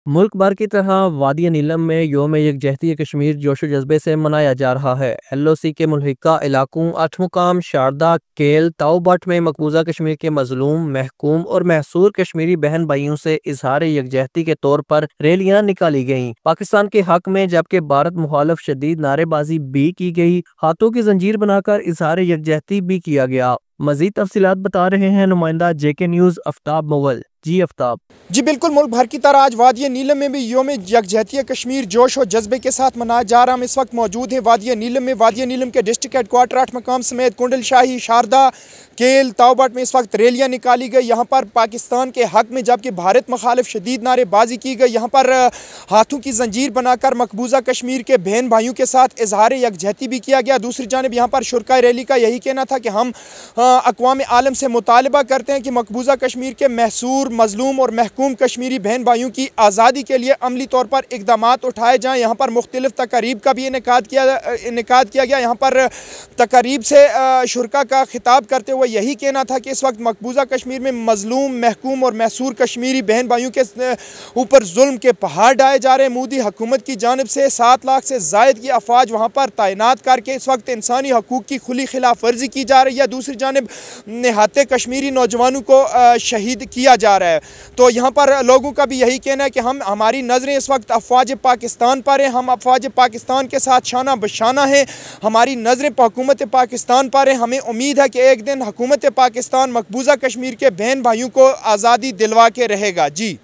मुल्क भर की तरह वादी नीलम में योम यकजहती कश्मीर जोशो जज्बे से मनाया जा रहा है। LOC के मुल्हिका इलाकों अठमुकाम, शारदा, केल, ताओबट में मकबूजा कश्मीर के मजलूम, महकूम और महसूर कश्मीरी बहन भाइयों से इजहार यकजहती के तौर पर रैलियां निकाली गईं। पाकिस्तान के हक में जबकि भारत मुखालिफ शदीद नारेबाजी भी की गई। हाथों की जंजीर बनाकर इजहार यकजहती भी किया गया। मजीद तफसीलात बता रहे हैं नुमाइंदा JK न्यूज़ आफ्ताब मुगल। जी आफ्ताब। जी बिल्कुल, मुल्क भर की तरह आज वादी नीलम में भी योम यकजहती कश्मीर जोश और जज्बे के साथ मनाया जा रहा है। हम इस वक्त मौजूद हैं वादी नीलम में। वादी नीलम के डिस्ट्रिक्ट हेडक्वार्टर अठमकाम समेत कुंडल शाही, शारदा, केल, ताओबट में इस वक्त रैलियां निकाली गई। यहाँ पर पाकिस्तान के हक में जबकि भारत मुखालिफ शदीद नारेबाजी की गई। यहाँ पर हाथों की जंजीर बनाकर मकबूजा कश्मीर के बहन भाइयों के साथ इजहार यकजहती भी किया गया। दूसरी जानब यहाँ पर शुरका रैली का यही कहना था कि हम अक़वाम आलम से मुतालबा करते हैं कि मकबूजा कश्मीर के महसूर, मजलूम और महकूम कश्मीरी बहन भाइयों की आज़ादी के लिए अमली तौर पर इकदाम उठाए जाएँ। यहाँ पर मुख्तलिफ तकारीब का भी इनेकाद किया गया। यहाँ पर तकारीब से शुरका का खिताब करते हुए यही कहना था कि इस वक्त मकबूजा कश्मीर में मजलूम, महकूम और महसूर कश्मीरी बहन भाइयों के ऊपर जुल्म के पहाड़ डाले जा रहे हैं। मोदी हुकूमत की जानिब से 7 लाख से ज़ायद की अफवाज वहाँ पर तैनात करके इस वक्त इंसानी हकूक़ की खुली खिलाफ वर्जी की जा रही है। दूसरी जानिब निहाते कश्मीरी नौजवानों को शहीद किया जा रहा है। तो यहाँ पर लोगों का भी यही कहना है कि हमारी नज़रें इस वक्त अफवाज पाकिस्तान पर हैं। हम अफवाज पाकिस्तान के साथ शाना बशाना हैं। हमारी नज़रें हुकूमत पाकिस्तान पर हैं। हमें उम्मीद है कि एक दिन हुकूमत पाकिस्तान मकबूजा कश्मीर के बहन भाइयों को आज़ादी दिलवा के रहेगा। जी।